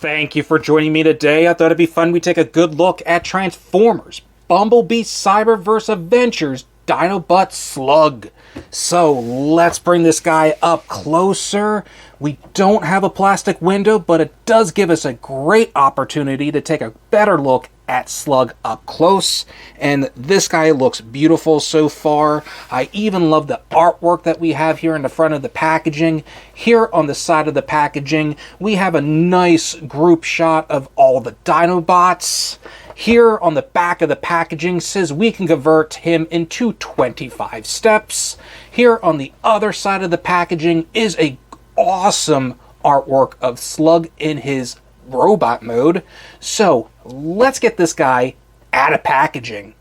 Thank you for joining me today. I thought it'd be fun we take a good look at Transformers, Bumblebee Cyberverse Adventures, Dinobot Slug. So let's bring this guy up closer. We don't have a plastic window, but it does give us a great opportunity to take a better look at Slug up close, and this guy looks beautiful so far. I even love the artwork that we have here in the front of the packaging. Here on the side of the packaging, we have a nice group shot of all the Dinobots. Here on the back of the packaging says we can convert him into 25 steps. Here on the other side of the packaging is a awesome artwork of Slug in his robot mode. So let's get this guy out of packaging.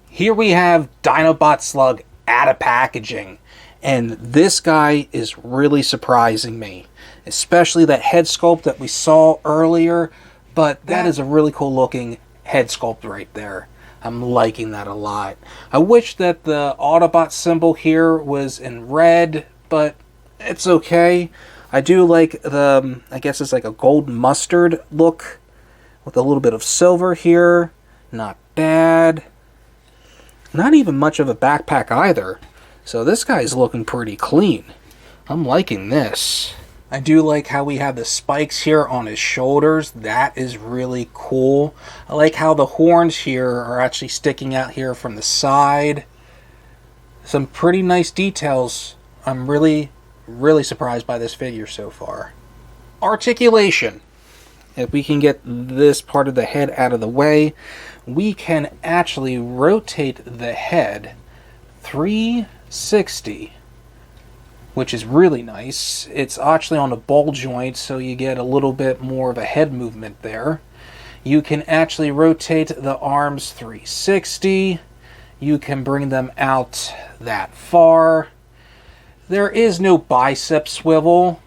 Here we have Dinobot Slug out of packaging, and this guy is really surprising me, especially that head sculpt that we saw earlier. But that is a really cool looking head sculpt right there. I'm liking that a lot. I wish that the Autobot symbol here was in red, but it's okay. I do like the, I guess it's like a gold mustard look with a little bit of silver here. Not bad. Not even much of a backpack either. So this guy's looking pretty clean. I'm liking this. I do like how we have the spikes here on his shoulders. That is really cool. I like how the horns here are actually sticking out here from the side. Some pretty nice details. I'm really surprised by this figure so far. Articulation. If we can get this part of the head out of the way, we can actually rotate the head 360, which is really nice. It's actually on a ball joint, so you get a little bit more of a head movement there. You can actually rotate the arms 360. You can bring them out that far. There is no bicep swivel,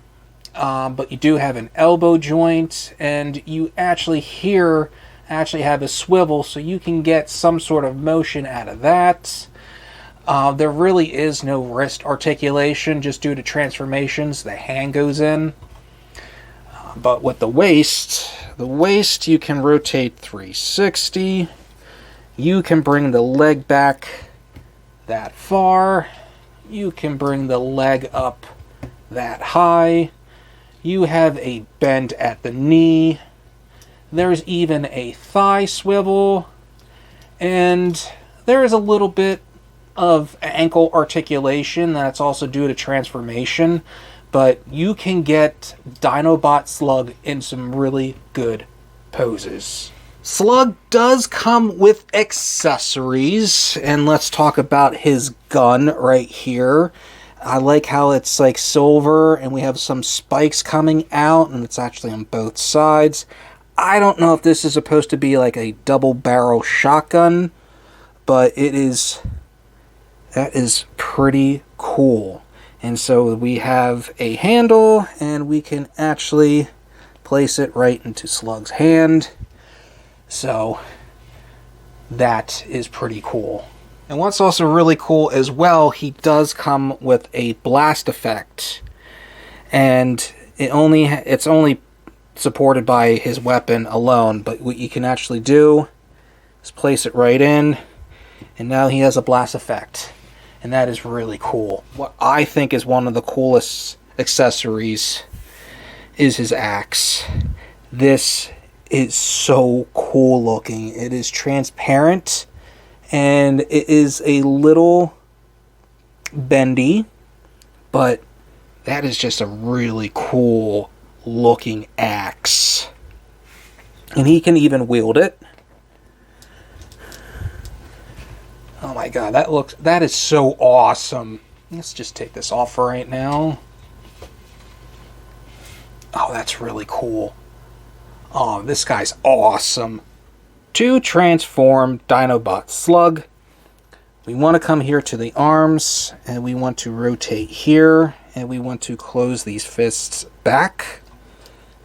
but you do have an elbow joint, and you actually here have a swivel, so you can get some sort of motion out of that. There really is no wrist articulation just due to transformations. The hand goes in. But with the waist you can rotate 360. You can bring the leg back that far. You can bring the leg up that high. You have a bend at the knee. There's even a thigh swivel. And there is a little bit of ankle articulation that's also due to transformation. But you can get Dinobot Slug in some really good poses. Slug does come with accessories, and let's talk about his gun right here. I like how it's like silver and we have some spikes coming out, and it's actually on both sides. I don't know if this is supposed to be like a double barrel shotgun, but that is pretty cool. And so we have a handle, and we can actually place it right into Slug's hand. So that is pretty cool. And what's also really cool as well, he does come with a blast effect. And it's only supported by his weapon alone, but what you can actually do is place it right in, and now he has a blast effect. And that is really cool. What I think is one of the coolest accessories is his axe. This is so cool looking. It is transparent, and it is a little bendy, but that is just a really cool looking axe. And he can even wield it. Oh my god, that is so awesome. Let's just take this off for right now. Oh, that's really cool. Oh, this guy's awesome. To transform Dinobot Slug, we want to come here to the arms, and we want to rotate here, and we want to close these fists back.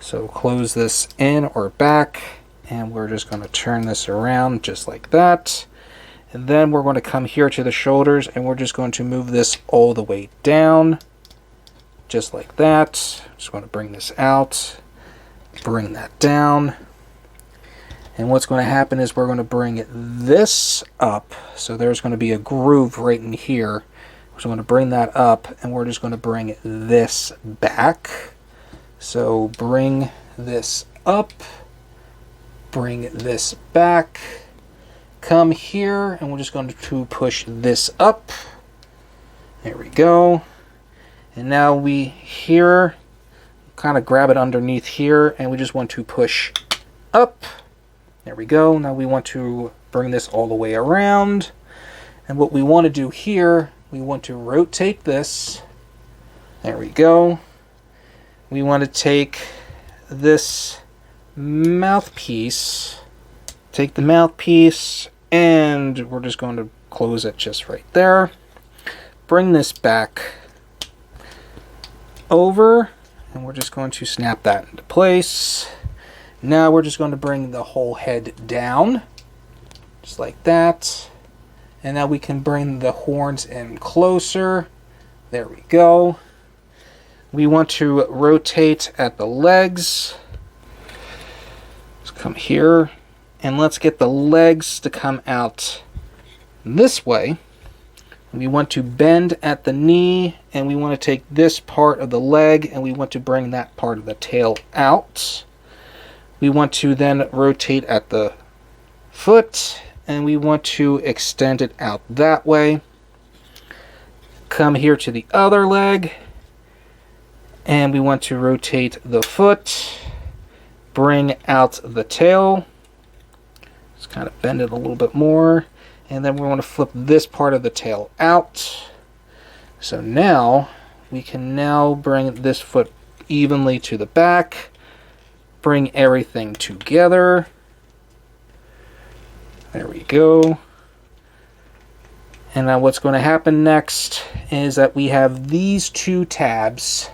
So close this in or back, and we're just going to turn this around just like that. And then we're going to come here to the shoulders, and we're just going to move this all the way down, just like that. Just going to bring this out. Bring that down. And what's going to happen is we're going to bring this up. So there's going to be a groove right in here. So I'm going to bring that up, and we're just going to bring this back. So bring this up, bring this back, come here, and we're just going to push this up. There we go. And now we here, kind of grab it underneath here, and we just want to push up. There we go. Now we want to bring this all the way around. And what we want to do here, we want to rotate this. There we go. We want to take this mouthpiece, take the mouthpiece, and we're just going to close it just right there. Bring this back over, and we're just going to snap that into place. Now we're just going to bring the whole head down, just like that. And now we can bring the horns in closer. There we go. We want to rotate at the legs. Let's come here, and let's get the legs to come out this way. We want to bend at the knee, and we want to take this part of the leg, and we want to bring that part of the tail out. We want to then rotate at the foot, and we want to extend it out that way. Come here to the other leg, and we want to rotate the foot, bring out the tail. Just kind of bend it a little bit more, and then we want to flip this part of the tail out. So now we can now bring this foot evenly to the back. Bring everything together. There we go. And now what's going to happen next is that we have these two tabs,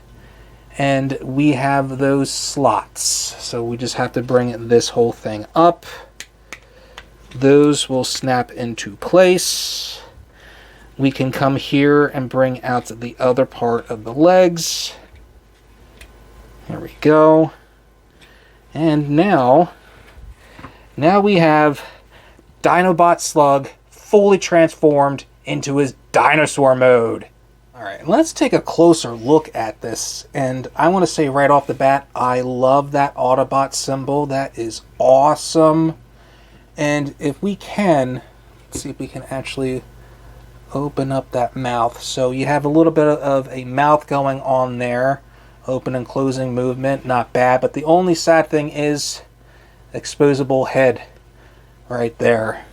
and we have those slots. So we just have to bring this whole thing up. Those will snap into place. We can come here and bring out the other part of the legs. There we go. And now we have Dinobot Slug fully transformed into his dinosaur mode. Alright, let's take a closer look at this. And I want to say right off the bat, I love that Autobot symbol. That is awesome. And if we can, let's see if we can actually open up that mouth. So you have a little bit of a mouth going on there. Open and closing movement, not bad. But the only sad thing is exposable head right there.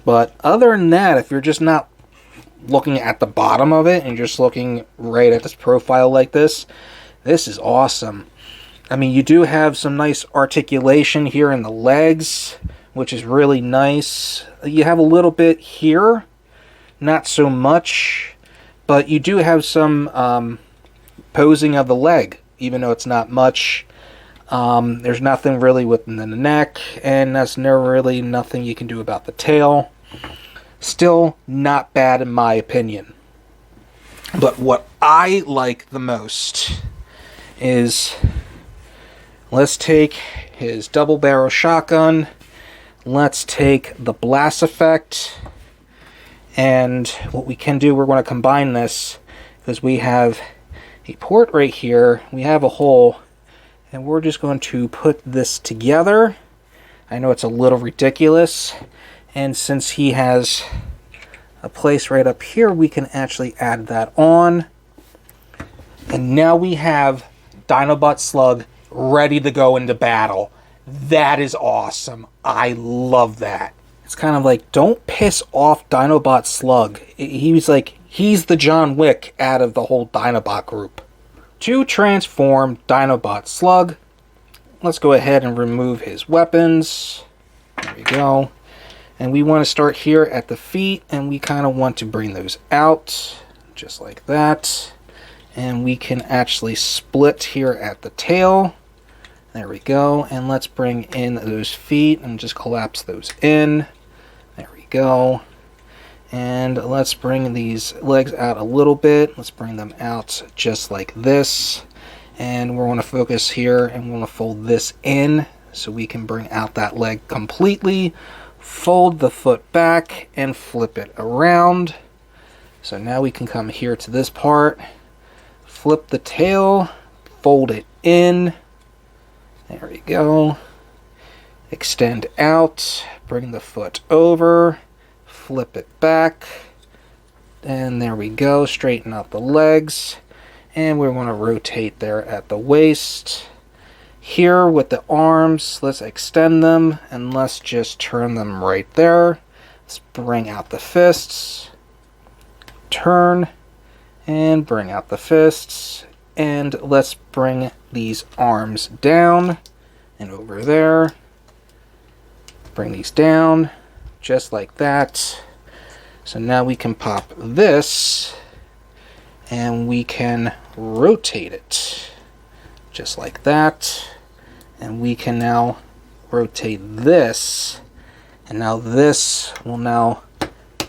But other than that, if you're just not looking at the bottom of it and just looking right at this profile like this, this is awesome. I mean, you do have some nice articulation here in the legs, which is really nice. You have a little bit here, not so much, but you do have some posing of the leg, even though it's not much. There's nothing really within the neck, and that's really nothing you can do about the tail. Still not bad in my opinion. But what I like the most is, let's take his double barrel shotgun, let's take the blast effect, and what we can do, we're going to combine this, because we have a port right here, we have a hole, and we're just going to put this together. I know it's a little ridiculous, and since he has a place right up here, we can actually add that on. And now we have Dinobot Slug ready to go into battle. That is awesome. I love that. It's kind of like, don't piss off Dinobot Slug. He's the John Wick out of the whole Dinobot group. To transform Dinobot Slug, let's go ahead and remove his weapons. There we go. And we want to start here at the feet, and we kind of want to bring those out, just like that. And we can actually split here at the tail. There we go. And let's bring in those feet and just collapse those in. There we go. And let's bring these legs out a little bit. Let's bring them out just like this. And we're going to focus here, and we're going to fold this in so we can bring out that leg completely. Fold the foot back and flip it around. So now we can come here to this part, flip the tail, fold it in. There we go. Extend out, bring the foot over, flip it back, and there we go. Straighten out the legs, and we're going to rotate there at the waist. Here with the arms, let's extend them, and let's just turn them right there. Let's bring out the fists, turn, and bring out the fists, and let's bring these arms down and over there. Bring these down just like that. So now we can pop this and we can rotate it just like that. And we can now rotate this, and now this will now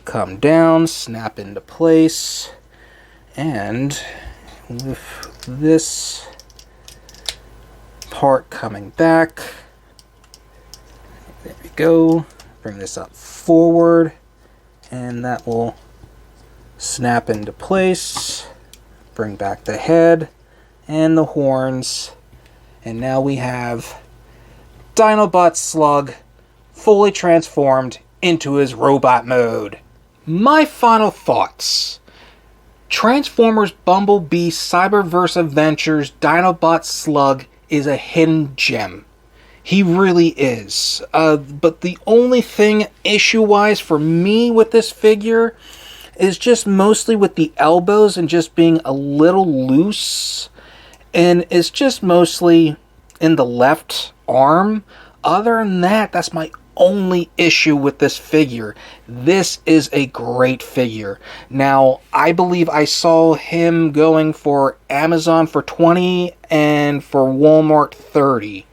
come down, snap into place, and with this part coming back, there we go, bring this up forward, and that will snap into place, bring back the head and the horns, and now we have Dinobot Slug fully transformed into his robot mode. My final thoughts. Transformers Bumblebee Cyberverse Adventures Dinobot Slug is a hidden gem. He really is. But the only thing issue-wise for me with this figure is just mostly with the elbows and just being a little loose. And it's just mostly in the left arm. Other than that, that's my only issue with this figure. This is a great figure. Now, I believe I saw him going for Amazon for $20 and for Walmart $30.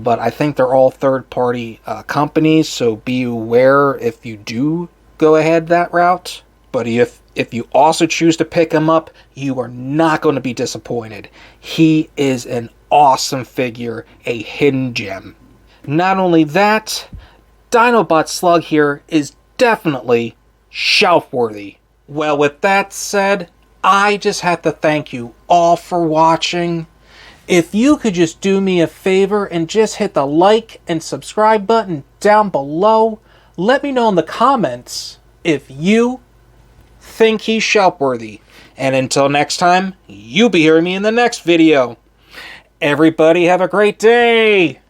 But I think they're all third-party companies, so be aware if you do go ahead that route. But if you also choose to pick him up, you are not going to be disappointed. He is an awesome figure, a hidden gem. Not only that, Dinobot Slug here is definitely shelf-worthy. Well, with that said, I just have to thank you all for watching. If you could just do me a favor and just hit the like and subscribe button down below, let me know in the comments if you think he's shelf-worthy. And until next time, you'll be hearing me in the next video. Everybody have a great day!